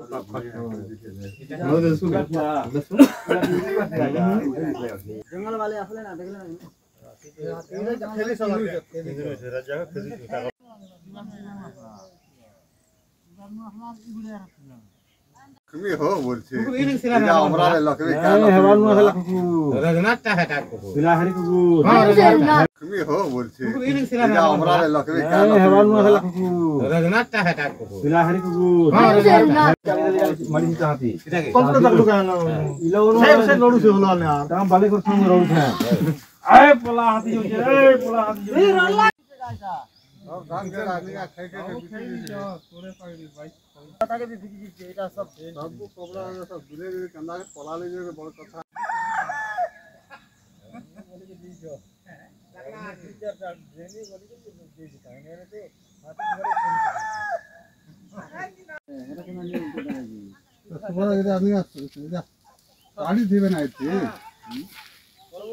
जंगल वाले असले ना देखले তুমি হো বলছি এটা আমরা লক্ষ্মী কাল হেবান না হলা কুকু রজনাত টা হেটা কুকু বিলাহারি কুকু তুমি হো বলছি এটা আমরা লক্ষ্মী কাল হেবান না হলা কুকু রজনাত টা হেটা কুকু বিলাহারি কুকু মারি চাহাতি কোন কথা দোকান ইলো সে লড়ুছে হলো না দাম বালে করছ লড়ুছে আয় পোলা হাতি হইছে এই পোলা হাতি এই রল্লা সব ধান কে রানিয়া খাইতে তোরে পাইলি ভাই তাকে भी फिकी जी এটা সব সব কোবরা সব দুলে দুলে কান্দা के পলা ले जे বড় কথা বলি के দিছো লাগনা টিচার যা ড্রেনি বলি के दे दिखा मेरे से हाथ मेरे এটা কোন নিয়ে উঠে যাবে তোমার এটা আমি আসছে এটা গাড়ি দিবেন আইতে বড়